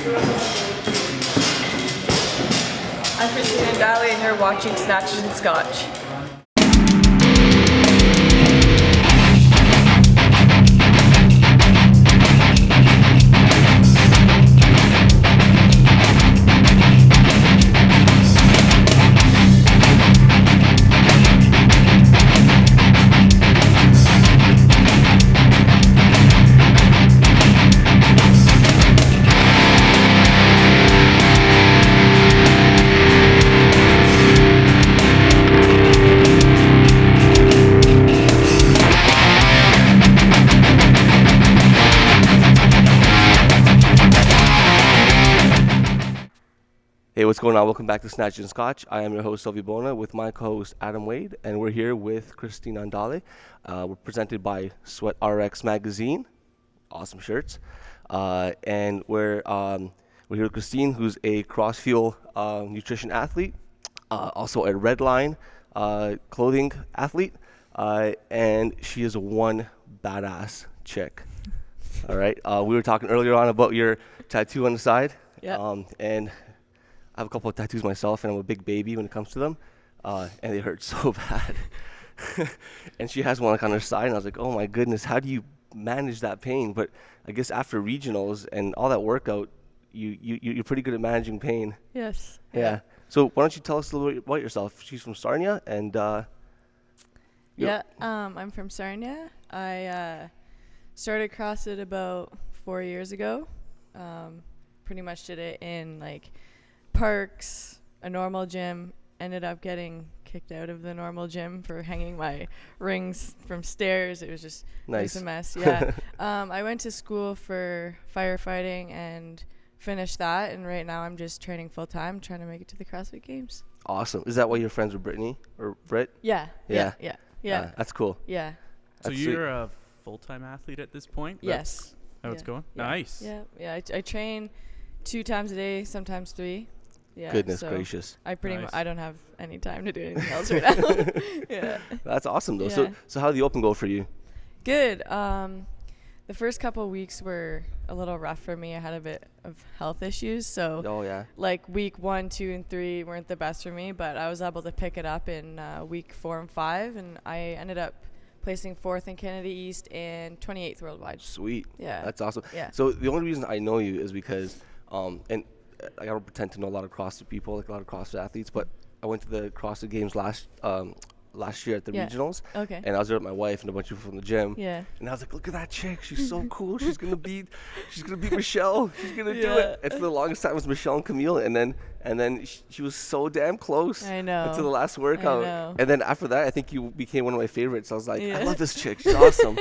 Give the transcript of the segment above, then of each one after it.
I'm Kristine Andali, and you're watching Snatches and Scotch. Hey, what's going on? Welcome back to Snatch and Scotch. I am your host, Sylvie Bona, with my co-host, Adam Wade, and we're here with Kristine Andali. We're presented by Sweat RX Magazine. Awesome shirts. And we're here with Kristine, who's a CrossFit nutrition athlete, also a Redline clothing athlete, and she is one badass chick. All right. We were talking earlier on about your tattoo on the side. Yeah. And I have a couple of tattoos myself, and I'm a big baby when it comes to them, and they hurt so bad. And she has one like on her side, and I was like, oh my goodness, how do you manage that pain? But I guess after regionals and all that workout, you're pretty good at managing pain. Yes. Yeah. So why don't you tell us a little bit about yourself? She's from Sarnia, and I'm from Sarnia. I started CrossFit about 4 years ago. Pretty much did it in like parks, a normal gym. Ended up getting kicked out of the normal gym for hanging my rings from stairs. It was just Nice. a mess. Yeah. I went to school for firefighting and finished that, and right now I'm just training full time, trying to make it to the CrossFit Games. awesome. Is that why you're friends with Brittany or Britt? Yeah. Yeah. That's cool. Yeah. So That's you're a full-time athlete at this point? Yes. That's how it's going? Yeah. Nice. Yeah. I train 2 times a day, sometimes 3. Yeah. Goodness so gracious. I Nice. I don't have any time to do anything else right now. Yeah. That's awesome though. Yeah. So how did the open go for you? Good. The first couple of weeks were a little rough for me. I had a bit of health issues, so Oh yeah. like week 1, 2, and 3 weren't the best for me, but I was able to pick it up in week 4 and 5, and I ended up placing 4th in Canada East and 28th worldwide. Sweet. Yeah. That's awesome. Yeah. So the only reason I know you is because, and I don't pretend to know a lot of CrossFit people, like a lot of CrossFit athletes, but I went to the CrossFit Games last year at the Yeah. regionals. Okay. And I was there with my wife and a bunch of people from the gym. Yeah. And I was like, look at that chick. She's so cool. She's gonna beat Michelle. She's gonna do Yeah. it. And for the longest time it was Michelle and Camille. And then she was so damn close. I know. Until the last workout. know. And then after that, I think you became one of my favorites. I was like, I Yeah. love this chick. She's awesome.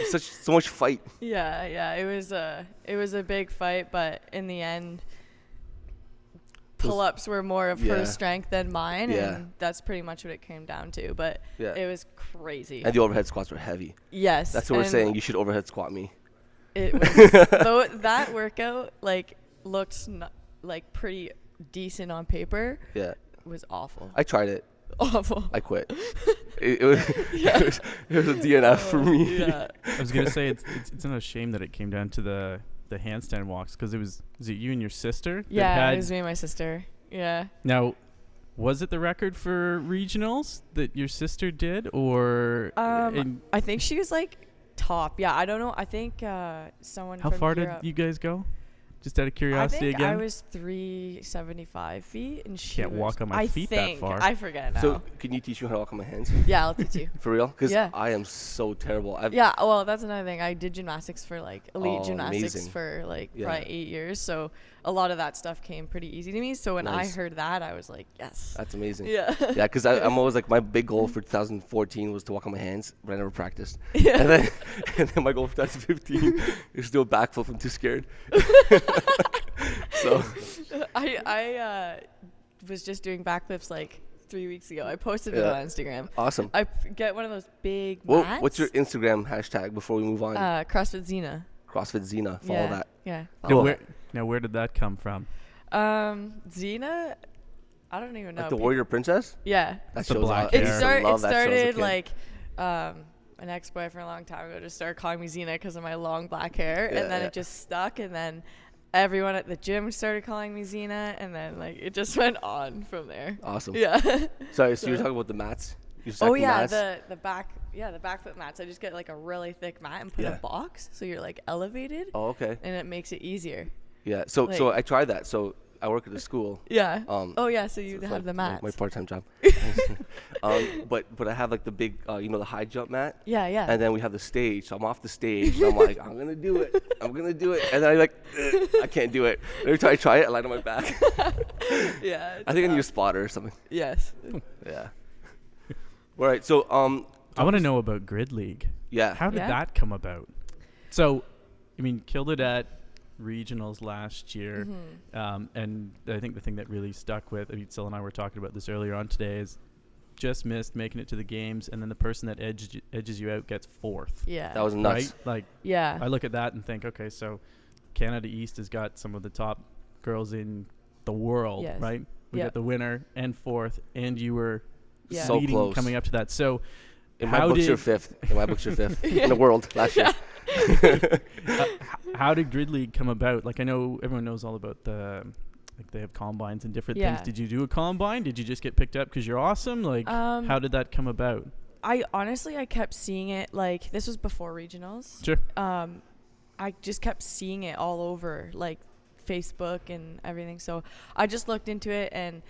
So much fight. Yeah. It was a big fight, but in the end, pull-ups were more of Yeah. her strength than mine, Yeah. and that's pretty much what it came down to. But Yeah. it was crazy. And the overhead squats were heavy. Yes. That's what we're and saying. You should overhead squat me. It was, though that workout looked like pretty decent on paper. Yeah. Was awful. I tried it. Awful. I quit. it was a DNF for me. Yeah. I was going to say, it's not a shame that it came down to the handstand walks, because is it you and your sister? that Yeah, it was me and my sister. Yeah. Now, was it the record for regionals that your sister did, or I think she was like top. Yeah, I don't know. I think someone. how from far Europe, did you guys go? Just out of curiosity I think again. I was 375 feet, and she Can't was, walk on my feet that far. I forget now. So can you teach me how to walk on my hands? Yeah, I'll teach you. For real? Because Yeah. I am so terrible. Yeah, well, that's another thing. I did gymnastics for elite Oh, gymnastics amazing. for Yeah. probably 8 years. So a lot of that stuff came pretty easy to me. So when Nice. I heard that, I was like, yes. That's amazing. Yeah. Yeah, because I'm always like, my big goal for 2014 was to walk on my hands, but I never practiced. Yeah. And then my goal for 2015 is to do a backflip. I'm too scared. So I was just doing backflips 3 weeks ago. I posted it Yeah. on Instagram. awesome. I get one of those big Well, mats. what's your Instagram hashtag before we move on? CrossFit Xena. CrossFit Xena. Follow Yeah. that. Yeah. Cool. Now, where did that come from? Xena, I don't even know. Like the Warrior Princess? Yeah. That The shows black out. hair. It I used to love that show as a started kid. an ex-boyfriend a long time ago just started calling me Xena because of my long black hair, Yeah, and then yeah. it just stuck, and then everyone at the gym started calling me Xena, and then like it just went on from there. Awesome. Yeah. Sorry, so you're talking about the mats? Oh yeah, mats? the backflip mats. I just get like a really thick mat and put a box, so you're like elevated. Oh, okay. And it makes it easier. Yeah. So Like- so I tried that. So I work at a school. Yeah. Oh yeah, so you it's have the mats. My part-time job. But I have like the big, the high jump mat. Yeah, yeah. And then we have the stage. So I'm off the stage. And I'm like, I'm gonna do it. I'm gonna do it. And then I can't do it. Every time I try it, I land on my back. Yeah. I think I need a spotter or something. Yes. Yeah. All right. So I want to know about Grid League. yeah. How did that come about? So, I mean, killed it at regionals last year, and I think the thing that really stuck with, I mean, Sil and I were talking about this earlier on today, is just missed making it to the games, and then the person that edges you out gets fourth. Yeah. That was nuts. Right? Like, Yeah. I look at that and think, okay, so Canada East has got some of the top girls in the world, Yes. right? We got the winner and fourth, and you were Yeah. So leading close. coming up to that. So, In my books, you're fifth. In my books, you're fifth in the world last year. how did Grid League come about? Like, I know everyone knows all about like they have combines and different things. Did you do a combine? Did you just get picked up because you're awesome? Like, how did that come about? I kept seeing it, like, this was before regionals. Sure. I just kept seeing it all over, like, Facebook and everything. So I just looked into it, and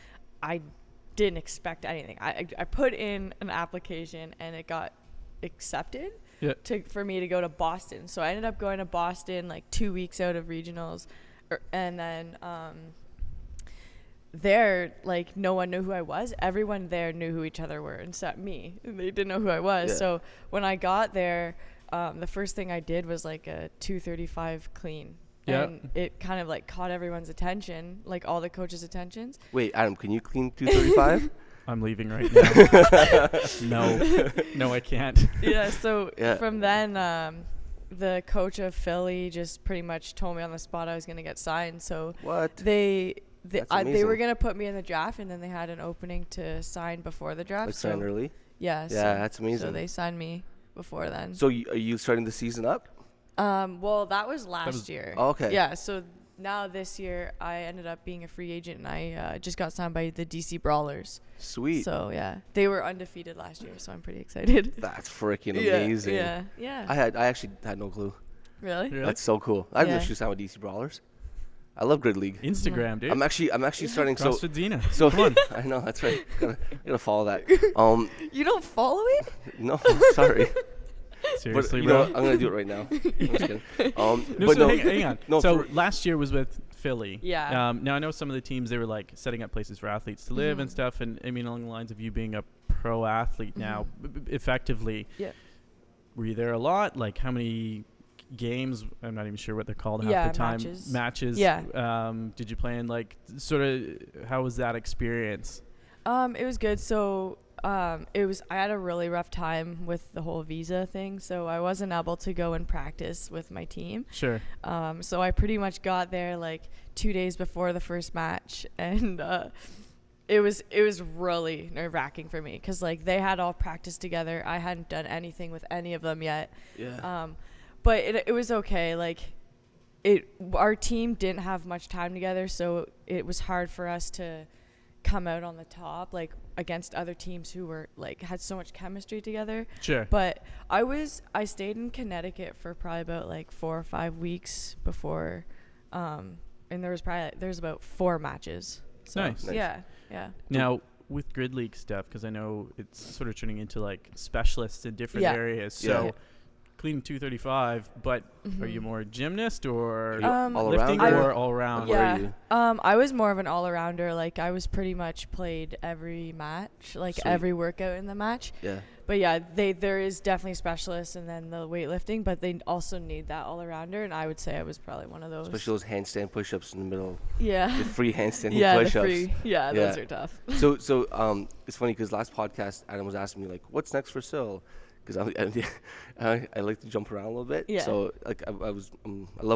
I didn't expect anything. I put in an application, and it got accepted for me to go to Boston. So I ended up going to Boston, like, 2 weeks out of regionals. And then there, like, no one knew who I was. Everyone there knew who each other were except me. They didn't know who I was. Yeah. So when I got there, the first thing I did was like a 235 clean. Yeah. And it kind of like caught everyone's attention, like all the coaches' attentions. Wait, Adam, can you clean 235? I'm leaving right now. No, I can't. Yeah. So Yeah. from then, the coach of Philly just pretty much told me on the spot I was going to get signed. So What? they That's they were amazing. going to put me in the draft, and then they had an opening to sign before the draft. Like sign early? Yeah. Yeah, that's amazing. So they signed me before then. So are you starting the season up? Well, that was last year. Oh, okay. Yeah. So now this year, I ended up being a free agent, and I just got signed by the DC Brawlers. Sweet. So yeah, they were undefeated last year, so I'm pretty excited. That's freaking Yeah, amazing. Yeah. I actually had no clue. Really? Really? That's so cool. I'd Yeah. literally signed with DC Brawlers. I love Grid League. Instagram, dude. I'm actually starting. CrossFit Xena. So Come on. I know that's right. Gotta follow that. You don't follow it? No, sorry. Seriously, But, bro. I'm gonna do it right now. I'm just kidding. No, But so no, hang on. no, So for- last year was with Philly. Yeah. Now I know some of the teams, they were like setting up places for athletes to live and stuff. And I mean, along the lines of you being a pro athlete now, effectively. Yeah. Were you there a lot? Like, how many games? I'm not even sure what they're called half Yeah, the time. matches. Yeah. Did you play in, like, sort of? How was that experience? It was good. So I had a really rough time with the whole visa thing, so I wasn't able to go and practice with my team. Sure. So I pretty much got there like 2 days before the first match, and it was really nerve-wracking for me because like they had all practiced together. I hadn't done anything with any of them yet. Yeah. But it was okay. Like our team didn't have much time together, so it was hard for us to come out on the top, like against other teams who were like had so much chemistry together. Sure. But I stayed in Connecticut for probably about like 4 or 5 weeks before, and there's about 4 matches. So, Nice. Yeah. Now, with Grid League stuff, because I know it's sort of turning into like specialists in different Yeah. areas. So, Yeah. clean 235, but are you more gymnast or all lifting around or all around? Where are Yeah. you? I was more of an all-arounder. Like I was pretty much played every match, like Sweet. every workout in the match. Yeah. But yeah, there is definitely specialists and then the weightlifting, but they also need that all-arounder, and I would say I was probably one of those. Especially those handstand push-ups in the middle. Yeah. The free handstand Yeah, the push-ups. free. Yeah, Yeah. those are tough. So it's funny because last podcast Adam was asking me like, what's next for Sil? Because I like to jump around a little bit. Yeah. So like I love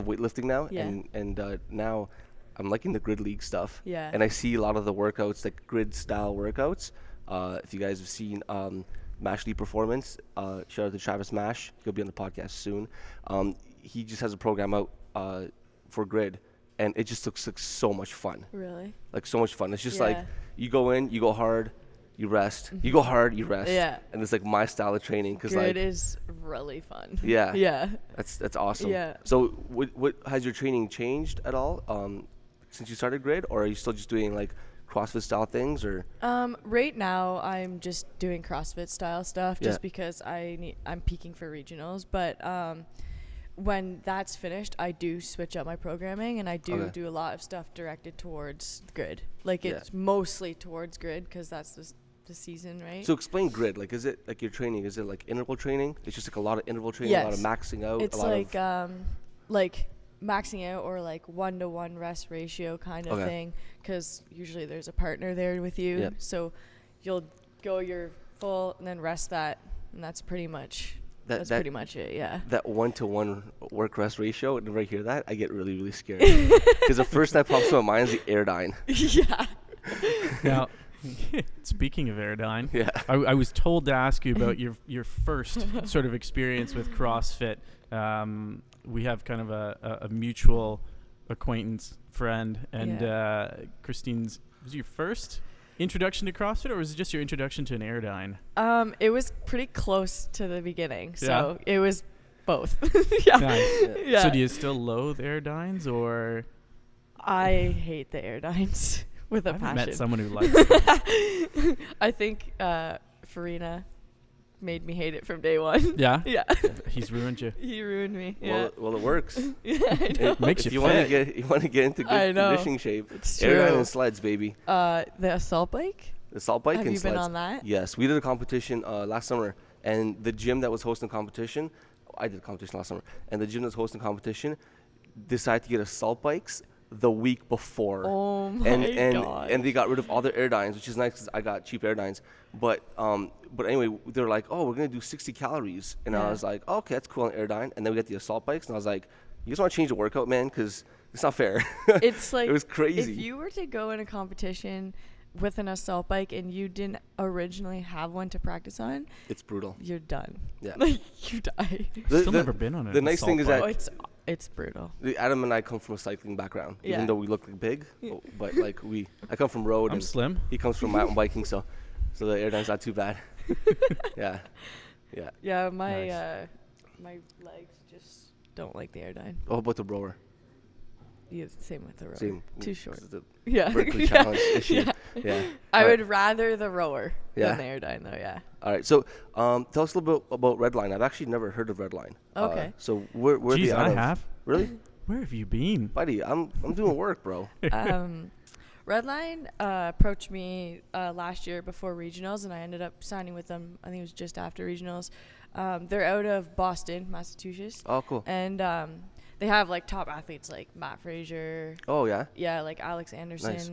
weightlifting now, Yeah. and now I'm liking the Grid League stuff. Yeah. And I see a lot of the workouts, like grid style workouts. If you guys have seen Mashley Performance, shout out to Travis Mash. He'll be on the podcast soon. He just has a program out for Grid, and it just looks like so much fun. Really? Like so much fun. It's just Yeah. like you go in, you go hard, you rest. You go hard, you rest. Yeah. And it's like my style of training because Grid like is really fun. yeah, Yeah. that's awesome. Yeah. So what has your training changed at all since you started Grid, or are you still just doing like CrossFit style things, or? Right now I'm just doing CrossFit style stuff just Yeah. because I'm peaking for regionals, but when that's finished, I do switch up my programming and I do do a lot of stuff directed towards Grid. Like it's mostly towards Grid because that's the season, right? So explain Grid. Like, is it like your training? Is it like interval training? It's just like a lot of interval training, a lot of maxing out. It's a lot like maxing out or like 1-to-1 rest ratio kind of thing, because usually there's a partner there with you. Yep. So you'll go your full and then rest that, and that's pretty much pretty much it. Yeah. That 1-to-1 work rest ratio. Whenever I hear that, I get really, really scared because the first that pops in my mind is the Airdyne. Yeah. Now, speaking of Airdyne, Yeah. I was told to ask you about your first sort of experience with CrossFit. We have kind of a mutual acquaintance friend, and Kristine's, was your first introduction to CrossFit, or was it just your introduction to an Airdyne? It was pretty close to the beginning, so Yeah. it was both. Yeah. Nice. Yeah. So do you still loathe Airdynes, or? I hate the Airdynes with a I haven't passion. met someone who likes them. I think Farina made me hate it from day one. Yeah? Yeah. He's ruined you. He ruined me. Yeah. Well, it works. Yeah, I know. It makes If you you want fit. to get into I good know. conditioning shape, It's Airdyne true. and sleds, baby. The assault bike? The salt bike Have and you sleds. been on that? Yes, we did a competition last summer, and the gym that was hosting competition, I did a competition last summer, and the gym that was hosting competition decided to get assault bikes the week before. Oh my god. And they got rid of all their Airdynes, which is nice because I got cheap Airdynes. But anyway, they were like, oh, we're gonna do 60 calories, and I Yeah. was like, oh, okay, that's cool on Airdyne. And then we got the assault bikes, and I was like, you just want to change the workout, man, because it's not fair. It's like it was crazy. if you were to go in a competition with an assault bike and you didn't originally have one to practice on, It's brutal. you're done. Yeah. Like you die. Still never been on it. The nice thing is Oh, that it's brutal. Adam and I come from a cycling background, Yeah. even though we look big, but like I come from road, I'm and slim. he comes from mountain biking, so the Airdyne's not too bad. Yeah. Yeah, my Nice. my legs just don't like the Airdyne. Oh, about the rower. Yeah, same with the rower. Same. Too short. It's the Yeah. Berkeley Yeah. challenge issue. Yeah. Yeah. I All right. would rather the rower Yeah. than the Airdyne, though. Yeah. All right. So, tell us a little bit about Redline. I've actually never heard of Redline. Okay. So where Jeez, they out I of? have. Really, Where have you been? buddy? I'm doing work, bro. Redline approached me last year before regionals, and I ended up signing with them. I think it was just after regionals. They're out of Boston, Massachusetts, Oh, cool. and they have like top athletes like Matt Frazier, Oh, yeah. yeah, like Alex Anderson. Nice.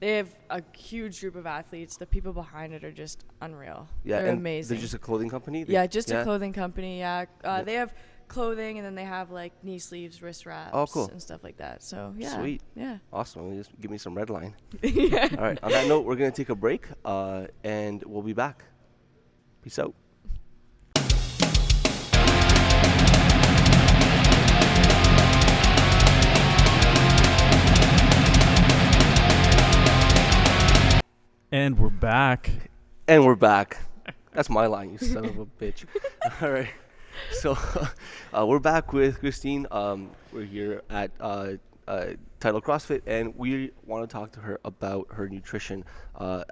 They have a huge group of athletes. The people behind it are just unreal. Yeah. They're and amazing. They're just a clothing company. Yeah, just a clothing company. Yeah, Yeah. they have clothing, and then they have like knee sleeves, wrist wraps, Oh, cool. and stuff like that. So yeah, Sweet. yeah. Awesome. Just give me some Redline. Yeah. All right. On that note, we're gonna take a break, and we'll be back. Peace out. And we're back. And we're back. That's my line, you son of a bitch. All right. So we're back with Kristine. We're here at Untitled CrossFit, and we want to talk to her about her nutrition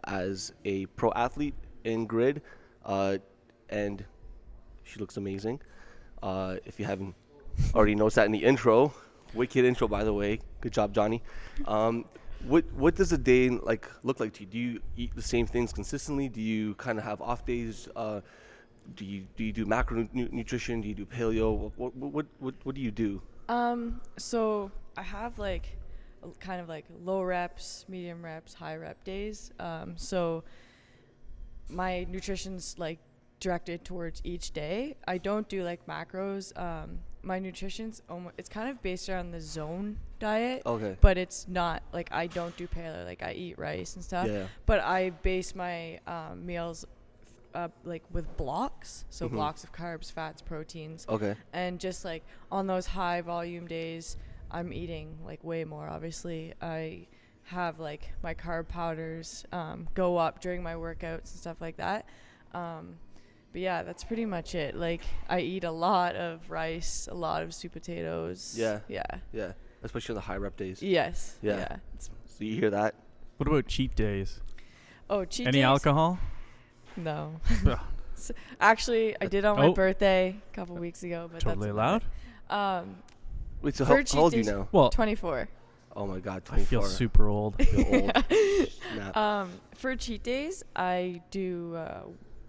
as a pro athlete in Grid. And she looks amazing. If you haven't already noticed that in the intro, wicked intro, by the way. Good job, Johnny. What does a day look like to you? Do you eat the same things consistently? Do you kind of have off days? Do you do macro nutrition? Do you do paleo? What do you do? So I have like kind of like low reps, medium reps, high rep days. So my nutrition's like directed towards each day. I don't do like macros. My nutrition's it's kind of based around the zone diet. Okay. But it's not like I don't do paleo. Like I eat rice and stuff. Yeah. But I base my meals like with blocks. So blocks of carbs, fats, proteins. Okay. And just like on those high volume days, I'm eating like way more. Obviously, I have like my carb powders go up during my workouts and stuff like that. But yeah, that's pretty much it. Like, I eat a lot of rice, a lot of sweet potatoes. Yeah. Yeah. Yeah. Especially on the high rep days. Yes. Yeah. Yeah. So you hear that? What about cheat days? Oh, cheat Any days? alcohol? No. Ugh. Actually, I did on my birthday a couple weeks ago. But Totally that's allowed. Wait, so For how cheat old are you days- now? Well, 24. Oh my God, I 24. feel super old. I feel old. Snap. For cheat days, I do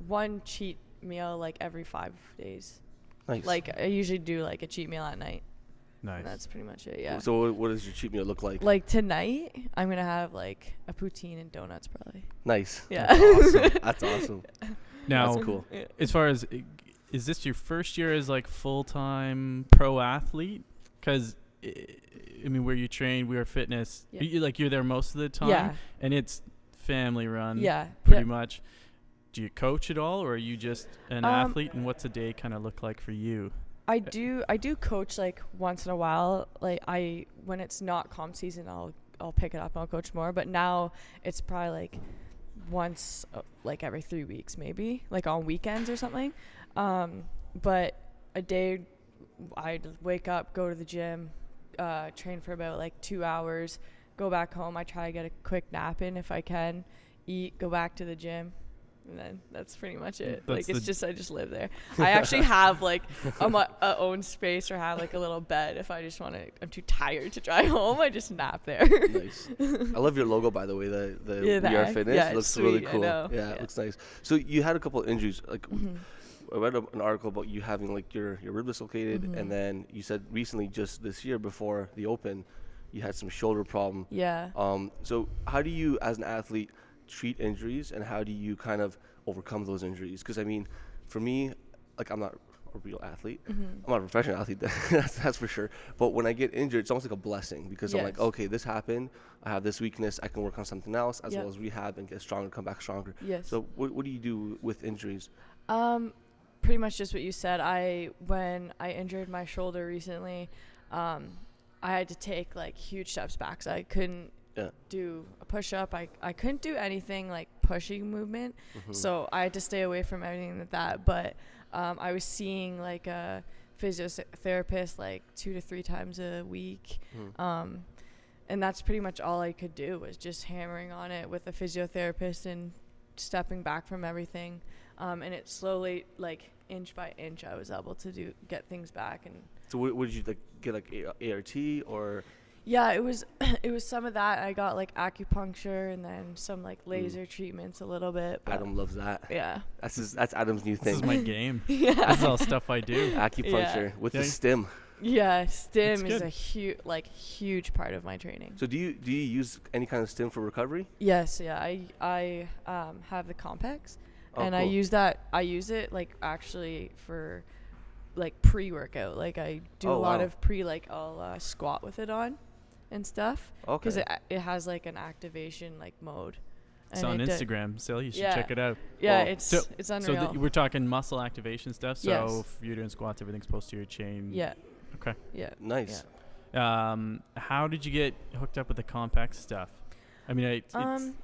one cheat meal like every 5 days. Nice. Like, I usually do like a cheat meal at night. Nice. And that's pretty much it, yeah. So what does your cheat meal look like? Like tonight, I'm going to have like a poutine and donuts probably. Nice. Yeah. That's awesome. That's awesome. Now, That's cool. Yeah. as far as, is this your first year as like full-time pro athlete? Because, I mean, where you train, We Are Fitness, Yeah. you're there most of the time, Yeah. and it's family run. Yeah. Pretty yeah. much. Do you coach at all, or are you just an athlete? And what's a day kind of look like for you? I do coach like once in a while. Like when it's not comp season, I'll pick it up and I'll coach more. But now it's probably like once like every 3 weeks maybe, like on weekends or something. But a day I'd wake up, go to the gym, train for about like 2 hours, go back home. I try to get a quick nap in if I can, eat, go back to the gym. And then that's pretty much it. That's like, I just live there. I actually have like my own space, or have like a little bed if I just want to. I'm too tired to drive home. I just nap there. Nice. I love your logo, by the way. The Yeah, We Are that- Fitness yeah, looks it's really sweet, I cool. know. Yeah, it Yeah. looks nice. So you had a couple of injuries. Like I read an article about you having like your rib dislocated, and then you said recently, just this year before the Open, you had some shoulder problem. Yeah. So how do you, as an athlete, treat injuries, and how do you kind of overcome those injuries? Because I mean, for me, like, I'm not a real athlete. I'm not a professional athlete, that's for sure. But when I get injured, it's almost like a blessing, because I'm like, Yes. okay, this happened. I have this weakness. I can work on something else, as Yep. well as rehab and get stronger, come back stronger. Yes. So what do you do with injuries? Pretty much just what you said. When I injured my shoulder recently, I had to take like huge steps back. So I couldn't do a push-up. I couldn't do anything like pushing movement. So I had to stay away from everything like that. But I was seeing like a physiotherapist like 2 to 3 times a week. And that's pretty much all I could do, was just hammering on it with a physiotherapist and stepping back from everything. And it slowly, like inch by inch, I was able to get things back. And So what did you like get, like ART or? yeah, it was some of that. I got like acupuncture and then some like laser treatments a little bit. But Adam loves that. yeah. That's Adam's new This thing. is my game. Yeah. This is all stuff I do. Acupuncture with the Yeah. stim. Yeah, stim That's is good. a huge part of my training. So do you use any kind of stim for recovery? Yes, yeah. I have the Compex, Oh, and cool. I use it like actually for like pre-workout. Like I do Oh, a lot wow. of like I'll squat with it on and stuff, because Okay. it has like an activation like mode. It's And on it Instagram, so you should Yeah. check it out. Yeah, Well, it's So unreal. we're talking muscle activation stuff. So Yes. if you're doing squats, everything's posterior chain. yeah, Okay. yeah. Nice. How did you get hooked up with the compact stuff? I mean, it's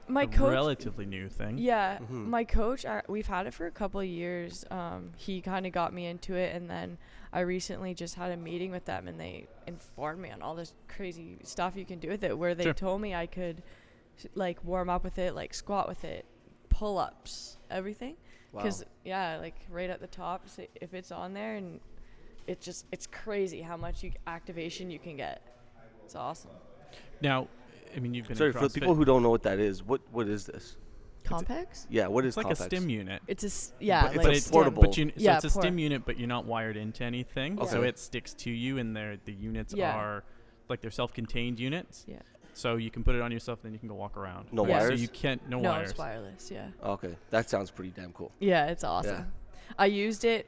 My a coach. relatively new thing. Yeah, Mhm. my coach, we've had it for a couple of years. He kind of got me into it, and then I recently just had a meeting with them, and they informed me on all this crazy stuff you can do with it, where they Sure. told me I could like warm up with it, like squat with it, pull-ups, everything. Wow. Because yeah, like right at the top, so if it's on there, and it's crazy how much activation you can get. It's awesome. Now, I mean, you've been Sorry, in for the CrossFit. people who don't know what that is, what is this? Compex? Yeah, what is It's like Compex? a stim unit. It's yeah, But it's like a stim. portable- But so Yeah, it's a stim unit, but you're not wired into anything. Okay. So it sticks to you, and the units Yeah. are like they're self-contained units. Yeah. So you can put it on yourself, and then you can go walk around. No Yeah. So wires? you can't no No, wires. it's wireless. Yeah. Okay, that sounds pretty damn cool. Yeah, it's awesome. Yeah. I used it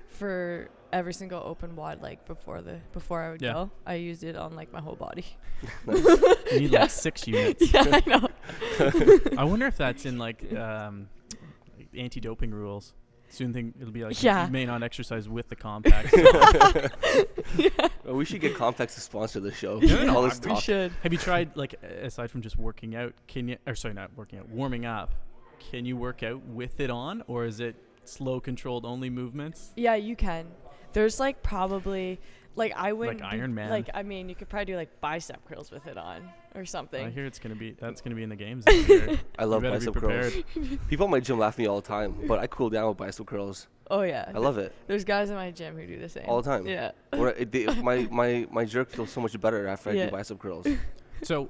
for every single open WOD, like before I would Yeah. go. I used it on like my whole body. You need Yeah. like 6 units. Yeah, I know. I wonder if that's in like anti-doping rules. Soon it'll be like Yeah. you may not exercise with the compact. We We should get Complex to sponsor the show. No, All this We talk. should. Have you tried, like, aside from just working out, not working out, warming up, can you work out with it on, or is it slow, controlled, only movements? Yeah, you can. There's like probably like I wouldn't Like do- Iron Man. Like I mean, you could probably do like bicep curls with it on or I something. hear that's gonna be in the games this year. I love You better bicep be curls. prepared. People at my gym laugh at me all the time, but I cool down with bicep curls. Oh yeah. I love it There's guys in my gym who do the same. all the time. Yeah. My jerk feels so much better after I Yeah. do bicep curls. So,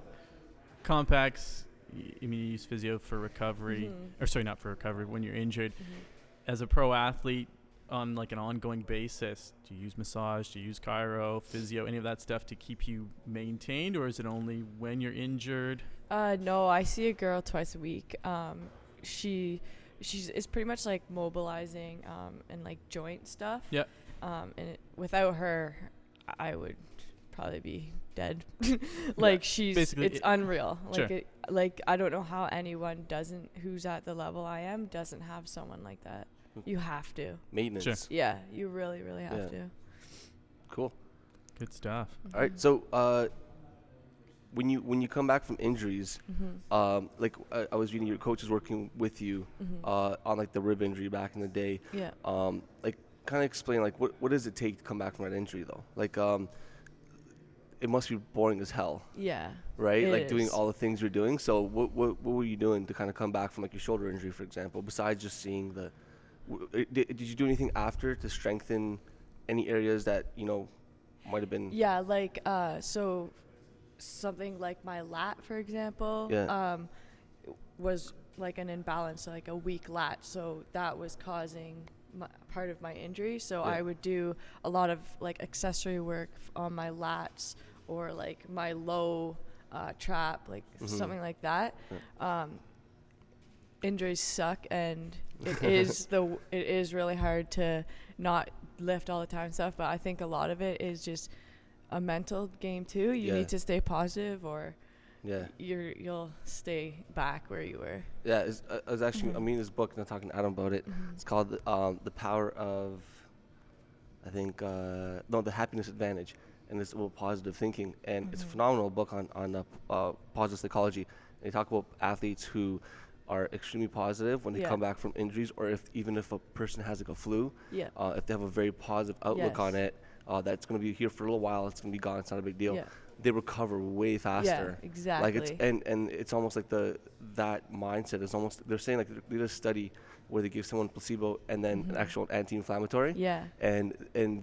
compacts. You use physio for recovery, Mhm. or sorry, not for recovery. When you're injured, Mhm. as a pro athlete, on like an ongoing basis, do you use massage? Do you use chiro, physio, any of that stuff to keep you maintained, or is it only when you're injured? No, I see a girl twice a week. She's it's pretty much like mobilizing and like joint stuff. Yeah. Without her, I would probably be dead. Like Basically, it's unreal. Sure. Like I don't know how anyone who's at the level I am doesn't have someone like that. You have to. Maintenance. Sure. Yeah, you really, really have Yeah. to. Cool. Good stuff. All right. So when you come back from injuries, like I was reading your coach is working with you on like the rib injury back in the day. Yeah. Like kind of explain like what does it take to come back from that injury though? Like it must be boring as hell, Yeah. right? It Like doing is. all the things you're doing. So what were you doing to kind of come back from like your shoulder injury, for example, besides just seeing the did you do anything after to strengthen any areas that might have been Yeah, like so something like my lat, for example, Yeah. was like an imbalance, so like a weak lat. So that was causing part of my injury. So Yeah. I would do a lot of like accessory work on my lats or like my low trap, like something like that. Injuries suck, and it is really hard to not lift all the time and stuff, but I think a lot of it is just a mental game too. You Yeah. need to stay positive, or Yeah. you'll stay back where you were. Yeah, I was actually I'm reading this book and I'm talking to Adam about it. It's called The Power of The Happiness Advantage, and it's about positive thinking, and it's a phenomenal book on positive psychology. And they talk about athletes who are extremely positive when they Yeah. come back from injuries, or even if a person has like a flu, Yeah. if they have a very positive outlook on Yes. it, that's going to be here for a little while, it's going to be gone, it's not a big deal. Yeah. They recover way faster. Yeah, exactly. Like and it's almost like that mindset is almost, they're saying like they did a study where they give someone placebo and then an actual anti-inflammatory. Yeah. And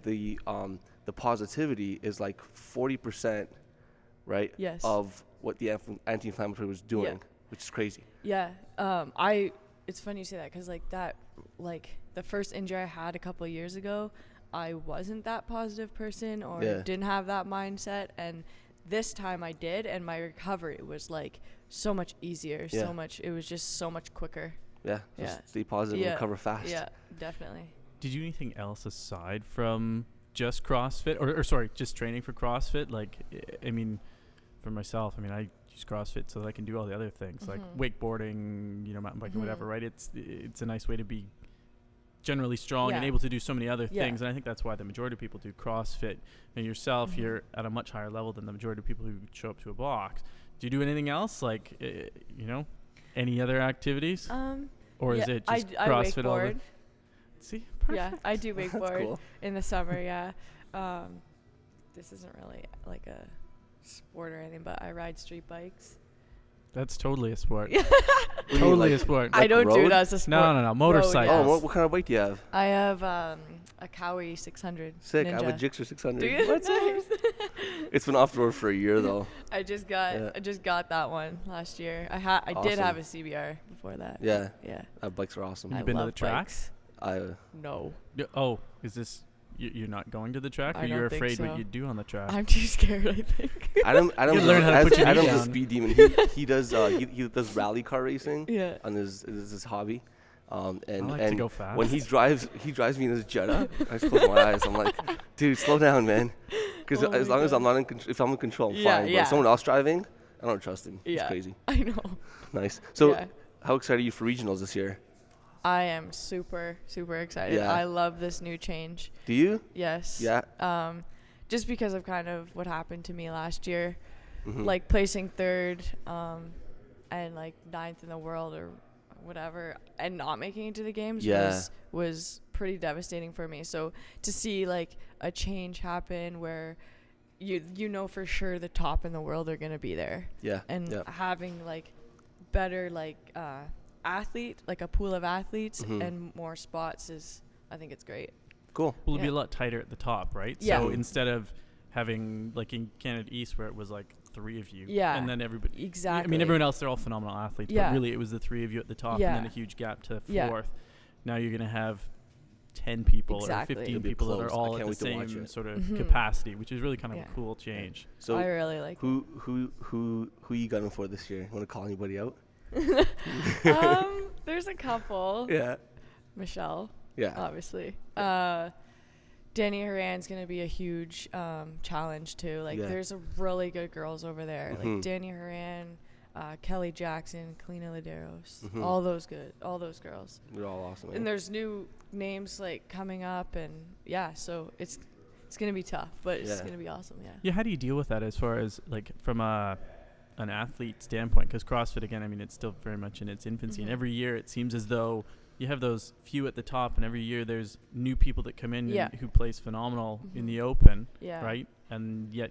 the positivity is like 40%, right? Yes. Of what the anti-inflammatory was doing, Yeah. which is crazy. Yeah. It's funny you say that, because like the first injury I had a couple of years ago, I wasn't that positive person or Yeah. didn't have that mindset, and this time I did, and my recovery was like so much easier. Yeah. It was just so much quicker. Yeah. Just Yeah. stay positive and recover fast. Yeah, definitely. Did you do anything else aside from just CrossFit, or sorry, just training for CrossFit? Like, I mean, for myself, I use CrossFit so that I can do all the other things like wakeboarding, mountain biking, whatever. Right? It's a nice way to be generally strong and Yeah. able to do so many other Yeah. things, and I think that's why the majority of people do CrossFit. And yourself, you're at a much higher level than the majority of people who show up to a box. Do you do anything else, like any other activities, or is Yeah, it just I CrossFit all the? wakeboard. See, Yeah, perfect. I do wakeboard cool. in the summer. Yeah. This isn't really like a sport or anything, but I ride street bikes. That's totally a sport. What do you mean, Totally like- a sport. I don't do road? that as a sport. No, motorcycles. Oh, Yes. what kind of bike do you have? I have a Cowie 600. Sick. Ninja. I have a Gixxer 600. Do you? Nice. It's been off the road for a year though. I just got that one last year. I did Awesome. have a CBR before that. Yeah. Yeah. Bikes are awesome. Have I you been to love the tracks? bikes. No. Oh, is this you're not going to the track, or I don't you're think afraid so. what you'd do on the track? I'm too scared, I think. Adam's learn how to put your knee Adam's a down. speed demon. He does he does rally car racing. Yeah. On his hobby. And I like to go fast. when he drives me in his Jetta. I just close my eyes. I'm like, dude, slow down, man. Because Oh as my long as God. I'm not if I'm in control, I'm Yeah, fine. But yeah. if someone else driving, I don't trust him. He's Yeah. crazy. I know. Nice. So, Yeah. how excited are you for regionals this year? I am super, super excited. Yeah. I love this new change. Do you? Yes. Yeah. just because of kind of what happened to me last year, Mm-hmm. like placing third, and like ninth in the world or whatever, and not making it to the games was pretty devastating for me. So to see like a change happen where you know for sure the top in the world are gonna be there, and having like better like athlete, like a pool of athletes and more spots is, I think it's great. Cool. Will it be a lot tighter at the top, right? Yeah. So instead of having like in Canada East where it was like 3 of you, Yeah. and then everybody. Exactly. I mean, everyone else, they're all phenomenal athletes, Yeah. but really it was the 3 of you at the top, Yeah. and then a huge gap to Yeah. fourth. Now you're gonna have 10 people Exactly. or 15 It'll be people that close. are I all can't at the wait to watch same it. sort of Mhm. capacity, which is really kind of Yeah. a cool change. So I really like who you gunning for this year? Want to call anybody out? There's a couple. Yeah. Michelle, Yeah. obviously. Danny Horan's gonna be a huge challenge too. Like there's a really good girls over there. Mhm. Like Danny Horan, Kelly Jackson, Kalina Laderos, Mhm. all those girls. They're all awesome. And there's new names like coming up, and so it's gonna be tough, but it's gonna be awesome. Yeah. Yeah, how do you deal with that as far as like from an athlete standpoint? Because CrossFit, again, I mean, it's still very much in its infancy, and every year it seems as though you have those few at the top, and every year there's new people that come in and who plays phenomenal in the open, right? And yet,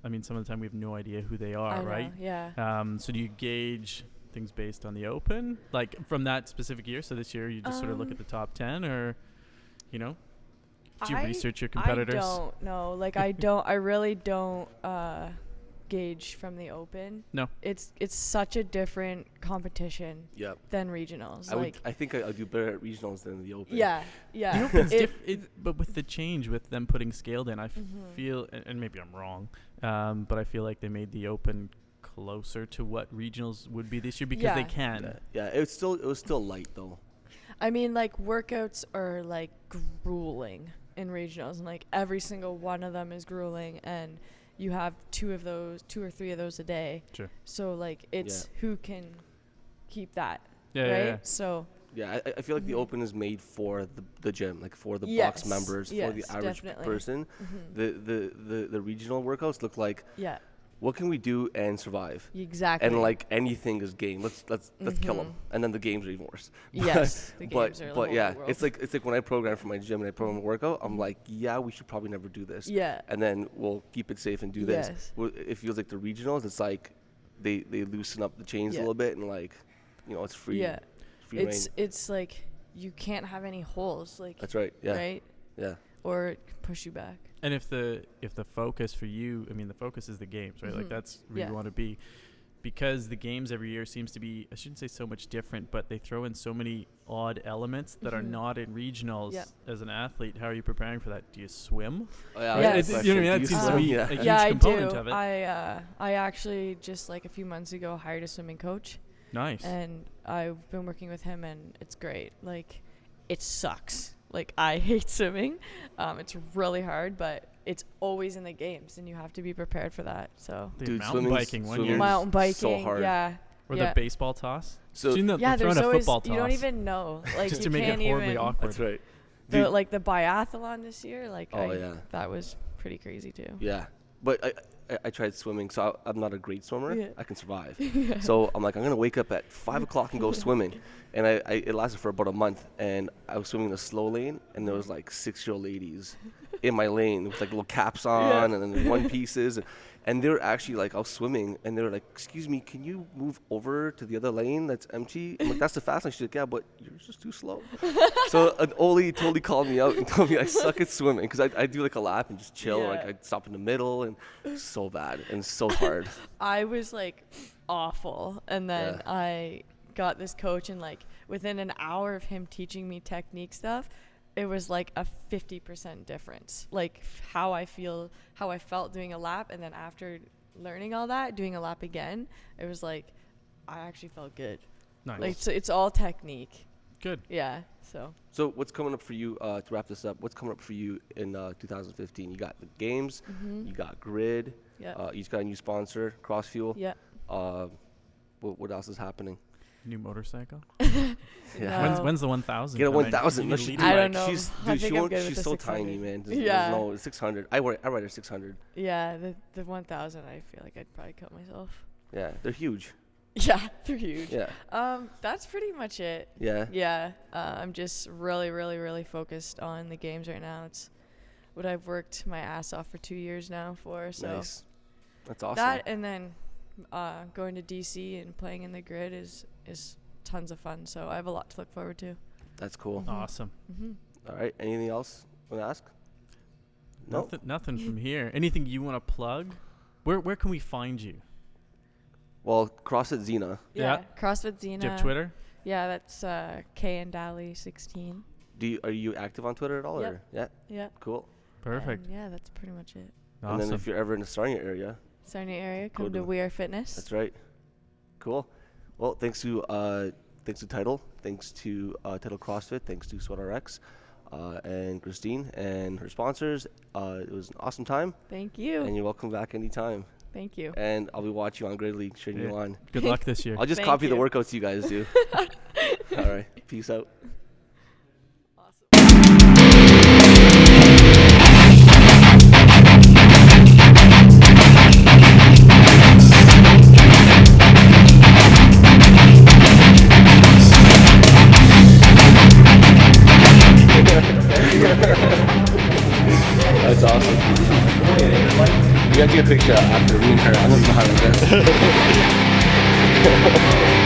I mean, some of the time we have no idea who they are, right? Yeah. So do you gauge things based on the open, like from that specific year? So this year you just sort of look at the top 10, or, you know, do you research your competitors? I don't know. Like I really don't gauge from the open. No. It's such a different competition than regionals. I think I'll do better at regionals than the open. Yeah. You know, it's but with the change, with them putting scaled in, I feel, and maybe I'm wrong, but I feel like they made the open closer to what regionals would be this year because they can. Yeah. It was still light though. I mean, like workouts are like grueling in regionals, and like every single one of them is grueling, and you have 2 or 3 of those a day. Sure. So like it's who can keep that. Yeah. Right. Yeah. So. Yeah, I feel like the open is made for the gym, like for the box members, for the average person. The regional workouts look like what can we do and survive? Exactly. And like anything is game. Let's kill them, and then the games are even worse. Yes, the games are. But yeah, it's like when I program for my gym and I program a workout, I'm like, we should probably never do this. Yeah. And then we'll keep it safe and do this. It feels like the regionals. It's like they loosen up the chains a little bit, and like, it's free. Yeah. Free reign. It's like you can't have any holes. Like. That's right. Yeah. Right. Yeah. Or it can push you back. And if the focus for you, I mean, the focus is the games, right? Like that's where you want to be, because the games every year seems to be, I shouldn't say so much different, but they throw in so many odd elements that are not in regionals. As an athlete, how are you preparing for that? Do you swim? Oh, yeah. Yes. You know what I mean? That seems to be a huge component of it. I actually just like a few months ago hired a swimming coach. Nice. And I've been working with him, and it's great. Like, it sucks. Like, I hate swimming. It's really hard, but it's always in the games, and you have to be prepared for that. So, dude, mountain biking one year. Mountain biking, so hard. Or the baseball toss. So there's always football toss. You don't even know. Like, just you to make can't it horribly even, awkward. That's right. The biathlon this year, like, that was pretty crazy too. Yeah, but I tried swimming, so I'm not a great swimmer. Yeah. I can survive. So I'm like, I'm gonna wake up at 5 o'clock and go swimming, and it lasted for about a month. And I was swimming in a slow lane, and there was like 6-year-old ladies in my lane with like little caps on and then one pieces, and they were actually like, I was swimming, and they were like, "Excuse me, can you move over to the other lane that's empty?" I'm like, "That's the fast lane." She's like, "Yeah, but you're just too slow." So an Oli totally called me out and told me I suck at swimming, because I do like a lap and just chill, like I'd stop in the middle, and it's so bad and so hard. I was like awful, and then I got this coach, and like within an hour of him teaching me technique stuff, it was like a 50% difference. Like how I felt doing a lap, and then after learning all that, doing a lap again, it was like I actually felt good. Nice. Like, so it's all technique. Good. Yeah. So what's coming up for you, to wrap this up, what's coming up for you in 2015? You got the games, you got Grid, you just got a new sponsor, CrossFuel. Yeah. What else is happening? new motorcycle? Yeah. No. When's the 1,000? Get a coming? 1,000. You No, need a she- leader I bike. don't know. She's I dude, think she I'm won't, good with she's the so 600. tiny, man. Yeah. No, 600. I ride a 600. Yeah, the 1,000. I feel like I'd probably cut myself. Yeah, they're huge. Yeah, they're huge. Yeah. That's pretty much it. Yeah. Yeah, I'm just really focused on the games right now. It's what I've worked my ass off for 2 years now for. So Nice. That's awesome. that, and then going to DC and playing in the grid is tons of fun. So I have a lot to look forward to. That's cool. Mhm. Awesome. Mm-hmm. All right. Anything else you want to ask? No. Nothing from here. Anything you want to plug? Where can we find you? Well, CrossFit Xena. Yeah. Yeah. CrossFit Xena. Do you have Twitter? Yeah, that's K Andali 16. Are you active on Twitter at all? Yep. Or? Yeah. Yeah. Cool. Perfect. And yeah, that's pretty much it. And then Awesome. if you're ever in the Sarnia area, Sarnia area, Go come to to- We Are Fitness. that's right. Cool. Well, thanks to Title, thanks to Title CrossFit, thanks to SweatRx, and Kristine and her sponsors. It was an awesome time, Thank you. and you're welcome back anytime. Thank you. And I'll be watching you on Grid League, cheering you Yeah. on. Good luck this year. I'll just Thank copy the you. workouts you guys do. All right. Peace out. That's awesome. You have to get a picture after me and her. I don't know how to do this.